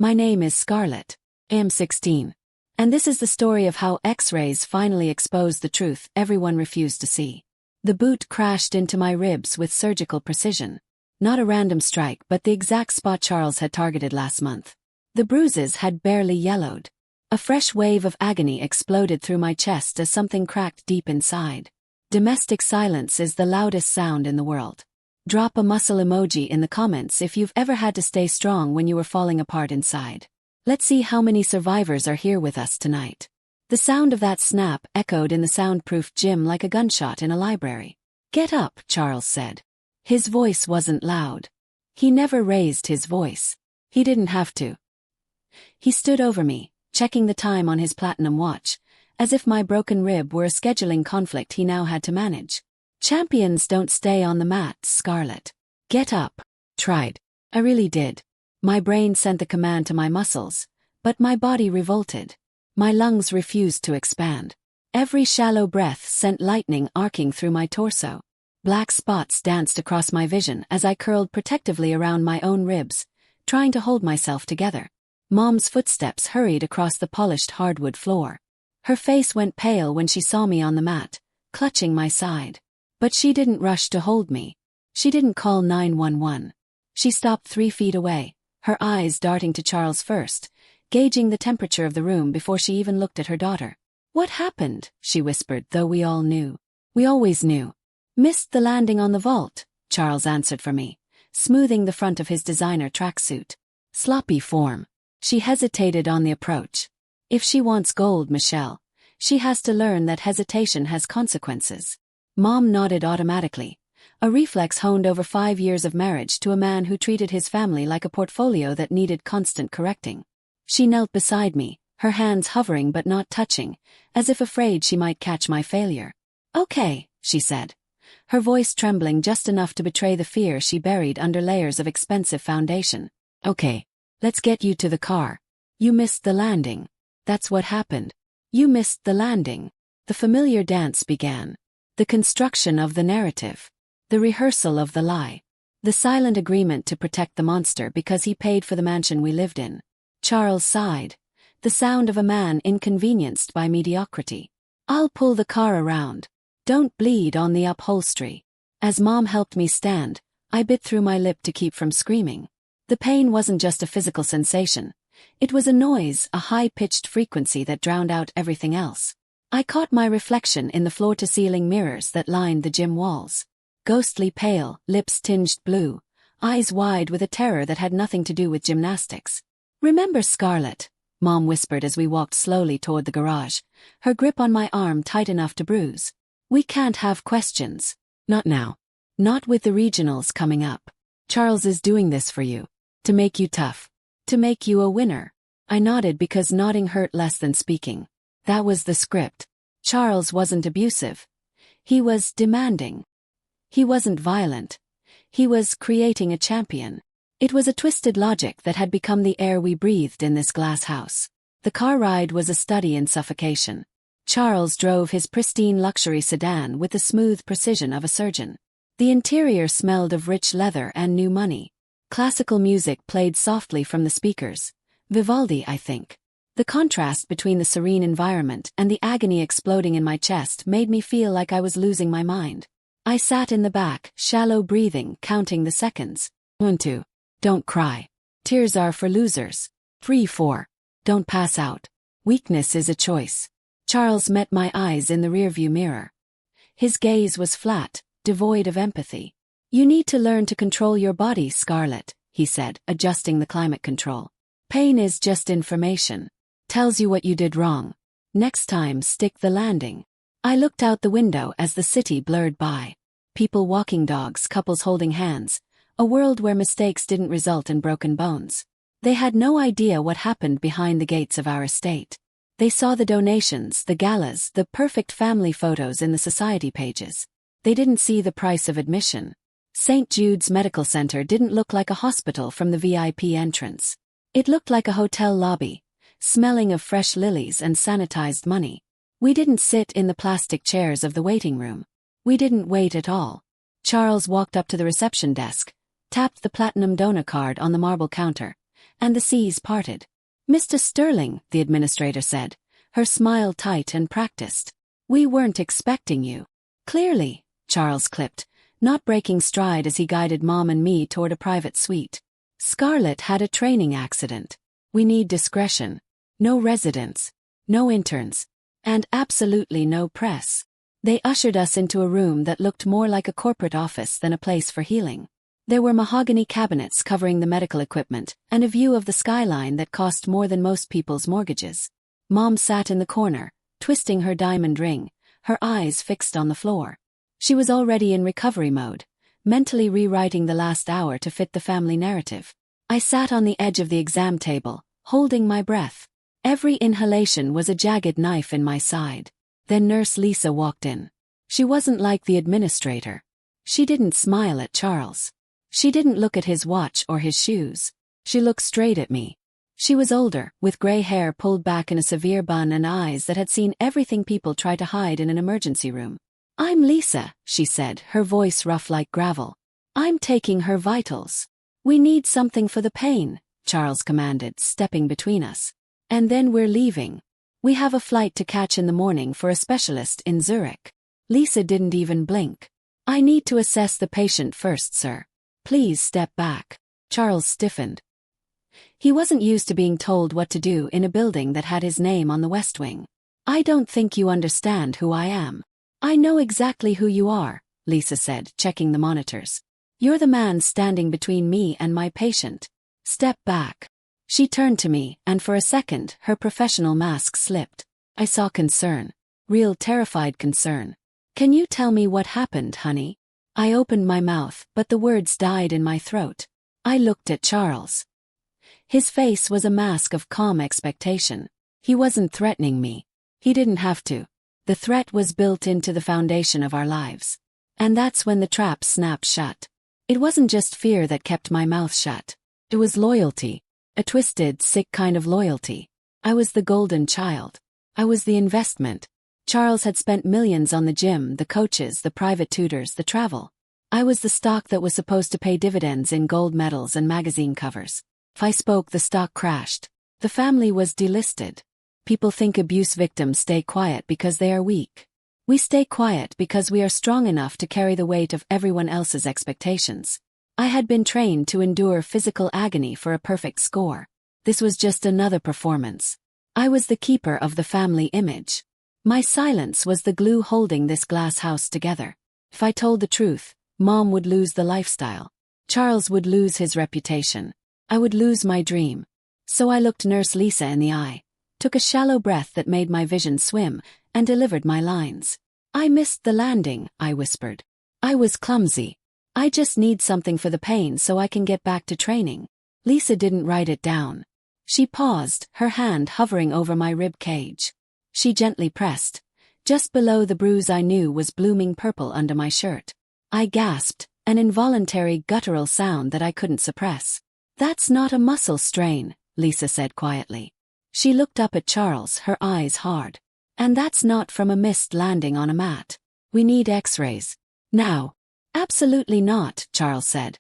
My name is Scarlett. I am 16. And this is the story of how X-rays finally exposed the truth everyone refused to see. The boot crashed into my ribs with surgical precision. Not a random strike, but the exact spot Charles had targeted last month. The bruises had barely yellowed. A fresh wave of agony exploded through my chest as something cracked deep inside. Domestic silence is the loudest sound in the world. Drop a muscle emoji in the comments if you've ever had to stay strong when you were falling apart inside. Let's see how many survivors are here with us tonight. The sound of that snap echoed in the soundproof gym like a gunshot in a library. "Get up," Charles said. His voice wasn't loud. He never raised his voice. He didn't have to. He stood over me, checking the time on his platinum watch, as if my broken rib were a scheduling conflict he now had to manage. "Champions don't stay on the mat, Scarlett. Get up." Tried. I really did. My brain sent the command to my muscles, but my body revolted. My lungs refused to expand. Every shallow breath sent lightning arcing through my torso. Black spots danced across my vision as I curled protectively around my own ribs, trying to hold myself together. Mom's footsteps hurried across the polished hardwood floor. Her face went pale when she saw me on the mat, clutching my side. But she didn't rush to hold me. She didn't call 911. She stopped 3 feet away, her eyes darting to Charles first, gauging the temperature of the room before she even looked at her daughter. "What happened?" she whispered, though we all knew. We always knew. "Missed the landing on the vault," Charles answered for me, smoothing the front of his designer tracksuit. Sloppy form. She hesitated on the approach. If she wants gold, Michelle, she has to learn that hesitation has consequences. Mom nodded automatically, a reflex honed over 5 years of marriage to a man who treated his family like a portfolio that needed constant correcting. She knelt beside me, her hands hovering but not touching, as if afraid she might catch my failure. "Okay," she said, her voice trembling just enough to betray the fear she buried under layers of expensive foundation. "Okay, let's get you to the car. You missed the landing. That's what happened. You missed the landing." The familiar dance began. The construction of the narrative. The rehearsal of the lie. The silent agreement to protect the monster because he paid for the mansion we lived in. Charles sighed. The sound of a man inconvenienced by mediocrity. "I'll pull the car around. Don't bleed on the upholstery." As Mom helped me stand, I bit through my lip to keep from screaming. The pain wasn't just a physical sensation. It was a noise, a high-pitched frequency that drowned out everything else. I caught my reflection in the floor-to-ceiling mirrors that lined the gym walls. Ghostly pale, lips tinged blue, eyes wide with a terror that had nothing to do with gymnastics. "Remember, Scarlett," Mom whispered as we walked slowly toward the garage, her grip on my arm tight enough to bruise. "We can't have questions. Not now. Not with the regionals coming up. Charles is doing this for you. To make you tough. To make you a winner." I nodded because nodding hurt less than speaking. That was the script. Charles wasn't abusive. He was demanding. He wasn't violent. He was creating a champion. It was a twisted logic that had become the air we breathed in this glass house. The car ride was a study in suffocation. Charles drove his pristine luxury sedan with the smooth precision of a surgeon. The interior smelled of rich leather and new money. Classical music played softly from the speakers. Vivaldi, I think. The contrast between the serene environment and the agony exploding in my chest made me feel like I was losing my mind. I sat in the back, shallow breathing, counting the seconds. 1, 2. Don't cry. Tears are for losers. 3, 4. Don't pass out. Weakness is a choice. Charles met my eyes in the rearview mirror. His gaze was flat, devoid of empathy. "You need to learn to control your body, Scarlett," he said, adjusting the climate control. "Pain is just information. Tells you what you did wrong. Next time, stick the landing." I looked out the window as the city blurred by. People walking dogs, couples holding hands. A world where mistakes didn't result in broken bones. They had no idea what happened behind the gates of our estate. They saw the donations, the galas, the perfect family photos in the society pages. They didn't see the price of admission. St. Jude's Medical Center didn't look like a hospital from the VIP entrance. It looked like a hotel lobby, smelling of fresh lilies and sanitized money. We didn't sit in the plastic chairs of the waiting room. We didn't wait at all. Charles walked up to the reception desk, tapped the platinum donor card on the marble counter, and the seas parted. "Mr. Sterling," the administrator said, her smile tight and practiced. "We weren't expecting you." "Clearly," Charles clipped, not breaking stride as he guided Mom and me toward a private suite. "Scarlett had a training accident. We need discretion. No residents, no interns, and absolutely no press." They ushered us into a room that looked more like a corporate office than a place for healing. There were mahogany cabinets covering the medical equipment, and a view of the skyline that cost more than most people's mortgages. Mom sat in the corner, twisting her diamond ring, her eyes fixed on the floor. She was already in recovery mode, mentally rewriting the last hour to fit the family narrative. I sat on the edge of the exam table, holding my breath. Every inhalation was a jagged knife in my side. Then Nurse Lisa walked in. She wasn't like the administrator. She didn't smile at Charles. She didn't look at his watch or his shoes. She looked straight at me. She was older, with gray hair pulled back in a severe bun and eyes that had seen everything people try to hide in an emergency room. "I'm Lisa," she said, her voice rough like gravel. "I'm taking her vitals." "We need something for the pain," Charles commanded, stepping between us. "And then we're leaving. We have a flight to catch in the morning for a specialist in Zurich." Lisa didn't even blink. "I need to assess the patient first, sir. Please step back." Charles stiffened. He wasn't used to being told what to do in a building that had his name on the West Wing. "I don't think you understand who I am." "I know exactly who you are," Lisa said, checking the monitors. "You're the man standing between me and my patient. Step back." She turned to me, and for a second, her professional mask slipped. I saw concern. Real terrified concern. "Can you tell me what happened, honey?" I opened my mouth, but the words died in my throat. I looked at Charles. His face was a mask of calm expectation. He wasn't threatening me. He didn't have to. The threat was built into the foundation of our lives. And that's when the trap snapped shut. It wasn't just fear that kept my mouth shut. It was loyalty. A twisted, sick kind of loyalty. I was the golden child. I was the investment. Charles had spent millions on the gym, the coaches, the private tutors, the travel. I was the stock that was supposed to pay dividends in gold medals and magazine covers. If I spoke, the stock crashed. The family was delisted. People think abuse victims stay quiet because they are weak. We stay quiet because we are strong enough to carry the weight of everyone else's expectations. I had been trained to endure physical agony for a perfect score. This was just another performance. I was the keeper of the family image. My silence was the glue holding this glass house together. If I told the truth, Mom would lose the lifestyle. Charles would lose his reputation. I would lose my dream. So I looked Nurse Lisa in the eye, took a shallow breath that made my vision swim, and delivered my lines. "I missed the landing," I whispered. "I was clumsy. I just need something for the pain so I can get back to training." Lisa didn't write it down. She paused, her hand hovering over my rib cage. She gently pressed. Just below the bruise I knew was blooming purple under my shirt. I gasped, an involuntary guttural sound that I couldn't suppress. "That's not a muscle strain," Lisa said quietly. She looked up at Charles, her eyes hard. "And that's not from a missed landing on a mat. We need X-rays. Now." "Absolutely not," Charles said,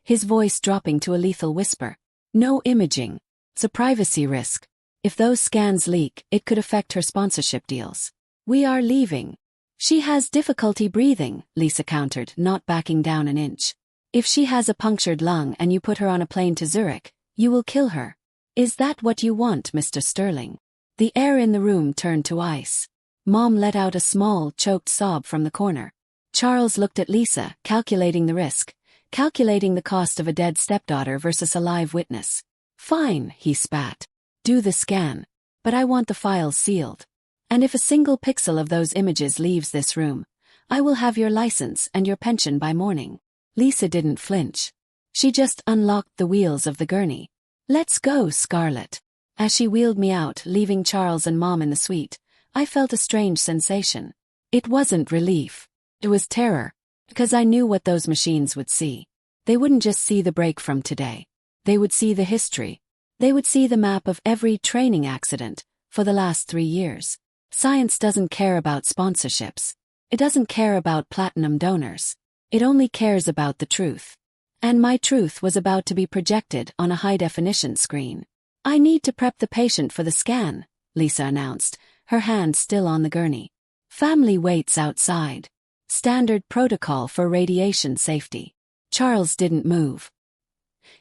his voice dropping to a lethal whisper. "No imaging. It's a privacy risk. If those scans leak, it could affect her sponsorship deals. We are leaving." "She has difficulty breathing," Lisa countered, not backing down an inch. "If she has a punctured lung and you put her on a plane to Zurich, you will kill her. Is that what you want, Mr. Sterling?" The air in the room turned to ice. Mom let out a small, choked sob from the corner. Charles looked at Lisa, calculating the risk, calculating the cost of a dead stepdaughter versus a live witness. "Fine," he spat. "Do the scan. But I want the files sealed. And if a single pixel of those images leaves this room, I will have your license and your pension by morning." Lisa didn't flinch. She just unlocked the wheels of the gurney. "Let's go, Scarlett." As she wheeled me out, leaving Charles and Mom in the suite, I felt a strange sensation. It wasn't relief. It was terror. Because I knew what those machines would see. They wouldn't just see the break from today. They would see the history. They would see the map of every training accident for the last 3 years. Science doesn't care about sponsorships. It doesn't care about platinum donors. It only cares about the truth. And my truth was about to be projected on a high-definition screen. "I need to prep the patient for the scan," Lisa announced, her hand still on the gurney. "Family waits outside. Standard protocol for radiation safety." Charles didn't move.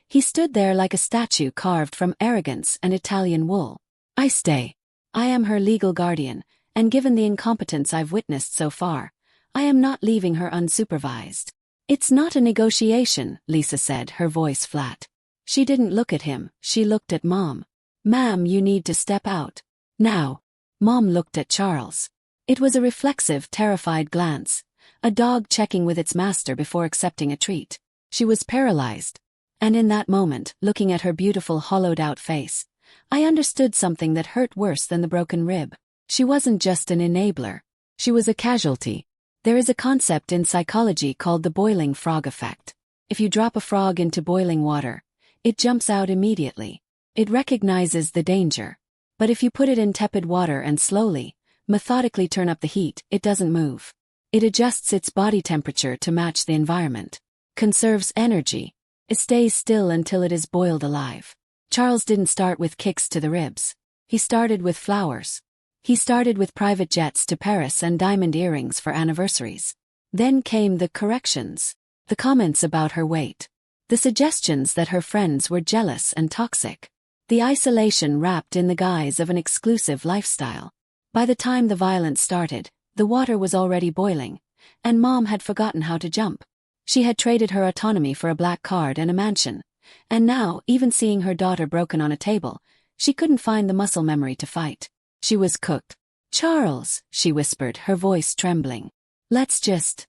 He stood there like a statue carved from arrogance and Italian wool. "I stay. I am her legal guardian, and given the incompetence I've witnessed so far, I am not leaving her unsupervised." "It's not a negotiation," Lisa said, her voice flat. She didn't look at him, she looked at Mom. "Ma'am, you need to step out. Now." Mom looked at Charles. It was a reflexive, terrified glance, a dog checking with its master before accepting a treat. She was paralyzed. And in that moment, looking at her beautiful hollowed-out face, I understood something that hurt worse than the broken rib. She wasn't just an enabler. She was a casualty. There is a concept in psychology called the boiling frog effect. If you drop a frog into boiling water, it jumps out immediately. It recognizes the danger. But if you put it in tepid water and slowly, methodically turn up the heat, it doesn't move. It adjusts its body temperature to match the environment. Conserves energy. It stays still until it is boiled alive. Charles didn't start with kicks to the ribs. He started with flowers. He started with private jets to Paris and diamond earrings for anniversaries. Then came the corrections. The comments about her weight. The suggestions that her friends were jealous and toxic. The isolation wrapped in the guise of an exclusive lifestyle. By the time the violence started, the water was already boiling, and Mom had forgotten how to jump. She had traded her autonomy for a black card and a mansion, and now, even seeing her daughter broken on a table, she couldn't find the muscle memory to fight. She was cooked. "Charles," she whispered, her voice trembling. Let's just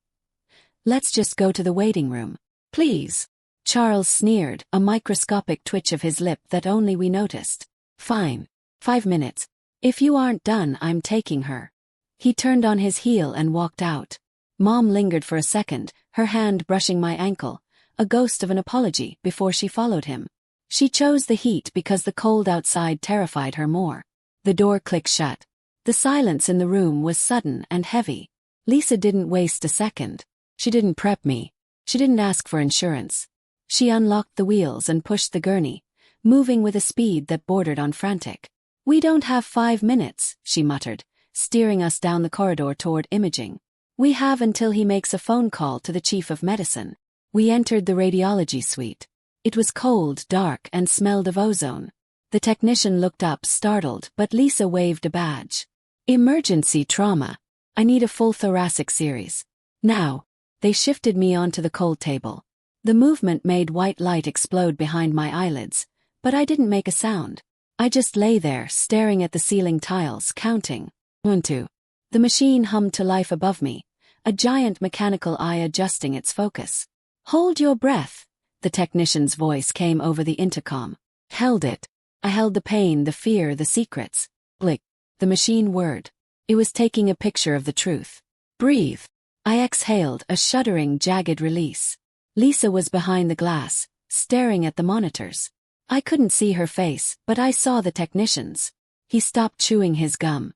go to the waiting room. Please." Charles sneered, a microscopic twitch of his lip that only we noticed. "Fine. 5 minutes. If you aren't done, I'm taking her." He turned on his heel and walked out. Mom lingered for a second, her hand brushing my ankle, a ghost of an apology, before she followed him. She chose the heat because the cold outside terrified her more. The door clicked shut. The silence in the room was sudden and heavy. Lisa didn't waste a second. She didn't prep me. She didn't ask for insurance. She unlocked the wheels and pushed the gurney, moving with a speed that bordered on frantic. "We don't have 5 minutes," she muttered, steering us down the corridor toward imaging. "We have until he makes a phone call to the chief of medicine." We entered the radiology suite. It was cold, dark, and smelled of ozone. The technician looked up, startled, but Lisa waved a badge. "Emergency trauma. I need a full thoracic series. Now." They shifted me onto the cold table. The movement made white light explode behind my eyelids, but I didn't make a sound. I just lay there, staring at the ceiling tiles, counting. 1, 2. The machine hummed to life above me, a giant mechanical eye adjusting its focus. "Hold your breath," the technician's voice came over the intercom. Held it. I held the pain, the fear, the secrets. Blick. The machine whirred. It was taking a picture of the truth. "Breathe." I exhaled, a shuddering, jagged release. Lisa was behind the glass, staring at the monitors. I couldn't see her face, but I saw the technician's. He stopped chewing his gum.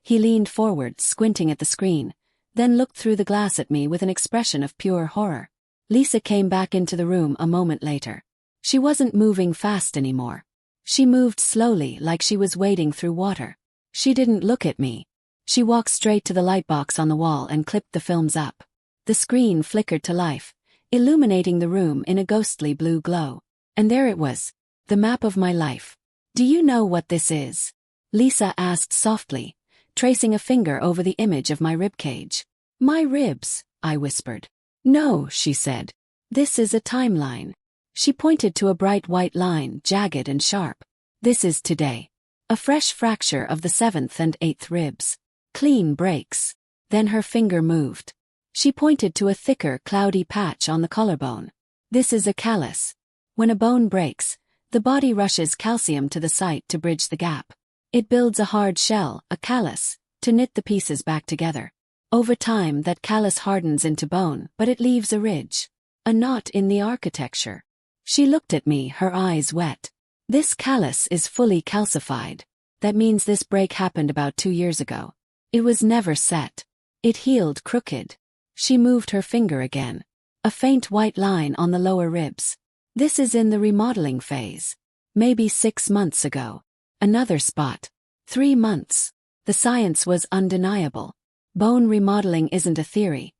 He leaned forward, squinting at the screen, then looked through the glass at me with an expression of pure horror. Lisa came back into the room a moment later. She wasn't moving fast anymore. She moved slowly, like she was wading through water. She didn't look at me. She walked straight to the lightbox on the wall and clipped the films up. The screen flickered to life, illuminating the room in a ghostly blue glow. And there it was, the map of my life. "Do you know what this is?" Lisa asked softly, tracing a finger over the image of my ribcage. "My ribs," I whispered. "No," she said. "This is a timeline." She pointed to a bright white line, jagged and sharp. "This is today. A fresh fracture of the 7th and 8th ribs. Clean breaks." Then her finger moved. She pointed to a thicker, cloudy patch on the collarbone. "This is a callus. When a bone breaks, the body rushes calcium to the site to bridge the gap. It builds a hard shell, a callus, to knit the pieces back together. Over time, that callus hardens into bone, but it leaves a ridge, a knot in the architecture." She looked at me, her eyes wet. "This callus is fully calcified. That means this break happened about 2 years ago. It was never set. It healed crooked." She moved her finger again. A faint white line on the lower ribs. This is in the remodeling phase. Maybe 6 months ago. Another spot. 3 months. The science was undeniable. Bone remodeling isn't a theory.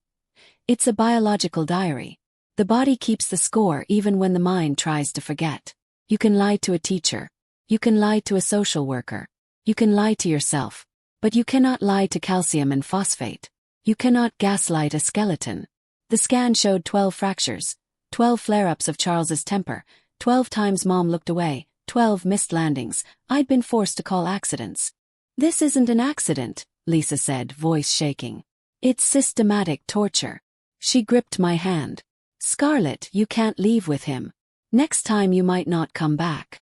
It's a biological diary. The body keeps the score even when the mind tries to forget. You can lie to a teacher. You can lie to a social worker. You can lie to yourself. But you cannot lie to calcium and phosphate. You cannot gaslight a skeleton. The scan showed 12 fractures, 12 flare-ups of Charles's temper, 12 times Mom looked away, 12 missed landings. I'd been forced to call accidents. This isn't an accident, Lisa said, voice shaking. It's systematic torture. She gripped my hand. Scarlett, you can't leave with him. Next time you might not come back.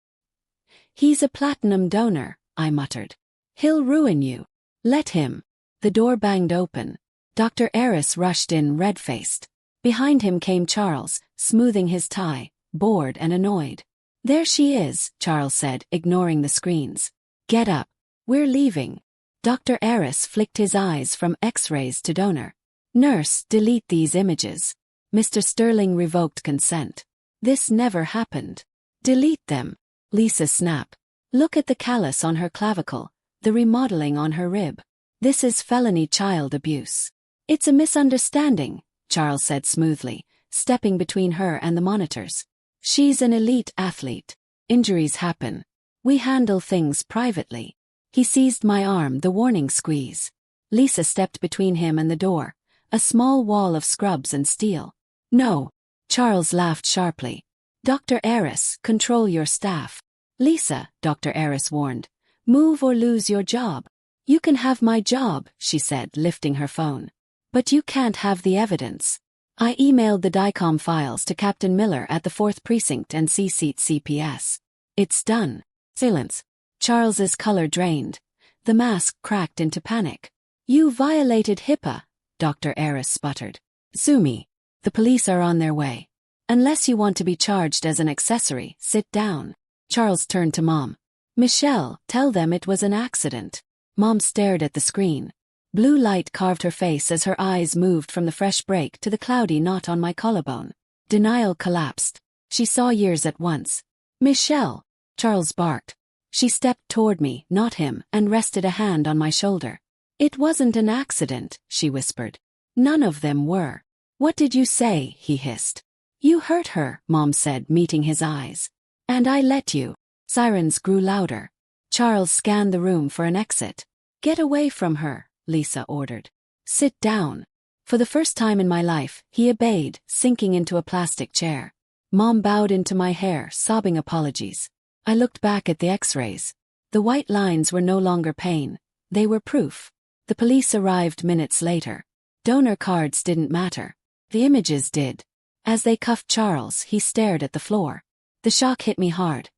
He's a platinum donor, I muttered. He'll ruin you. Let him. The door banged open. Dr. Eris rushed in red-faced. Behind him came Charles, smoothing his tie, bored and annoyed. There she is, Charles said, ignoring the screens. Get up. We're leaving. Dr. Eris flicked his eyes from X-rays to donor. Nurse, delete these images. Mr. Sterling revoked consent. This never happened. Delete them. Lisa snapped. Look at the callus on her clavicle, the remodeling on her rib. This is felony child abuse. It's a misunderstanding, Charles said smoothly, stepping between her and the monitors. She's an elite athlete. Injuries happen. We handle things privately. He seized my arm, the warning squeeze. Lisa stepped between him and the door, a small wall of scrubs and steel. No. Charles laughed sharply. Dr. Eris, control your staff. Lisa, Dr. Eris warned. Move or lose your job. You can have my job, she said, lifting her phone. But you can't have the evidence. I emailed the DICOM files to Captain Miller at the 4th Precinct and C-Seat CPS. It's done. Silence. Charles's color drained. The mask cracked into panic. You violated HIPAA, Dr. Eris sputtered. Sue me. The police are on their way. Unless you want to be charged as an accessory, sit down. Charles turned to Mom. Michelle, tell them it was an accident. Mom stared at the screen. Blue light carved her face as her eyes moved from the fresh break to the cloudy knot on my collarbone. Denial collapsed. She saw years at once. Michelle, Charles barked. She stepped toward me, not him, and rested a hand on my shoulder. It wasn't an accident, she whispered. None of them were. What did you say? He hissed. You hurt her, Mom said, meeting his eyes. And I let you. Sirens grew louder. Charles scanned the room for an exit. Get away from her, Lisa ordered. Sit down. For the first time in my life, he obeyed, sinking into a plastic chair. Mom bowed into my hair, sobbing apologies. I looked back at the X-rays. The white lines were no longer pain. They were proof. The police arrived minutes later. Donor cards didn't matter. The images did. As they cuffed Charles, he stared at the floor. The shock hit me hard.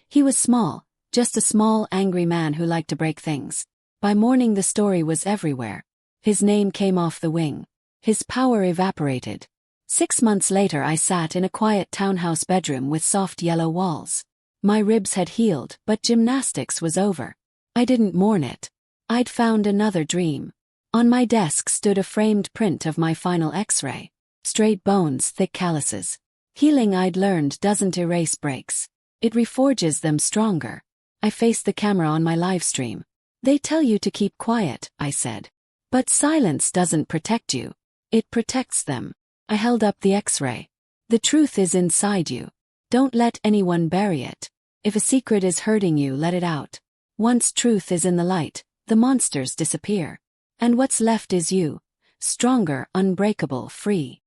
He was small, just a small, angry man who liked to break things. By morning the story was everywhere. His name came off the wing. His power evaporated. 6 months later I sat in a quiet townhouse bedroom with soft yellow walls. My ribs had healed, but gymnastics was over. I didn't mourn it. I'd found another dream. On my desk stood a framed print of my final X-ray. Straight bones, thick calluses. Healing, I'd learned, doesn't erase breaks. It reforges them stronger. I faced the camera on my live stream. They tell you to keep quiet, I said. But silence doesn't protect you. It protects them. I held up the X-ray. The truth is inside you. Don't let anyone bury it. If a secret is hurting you, let it out. Once truth is in the light, the monsters disappear. And what's left is you. Stronger, unbreakable, free.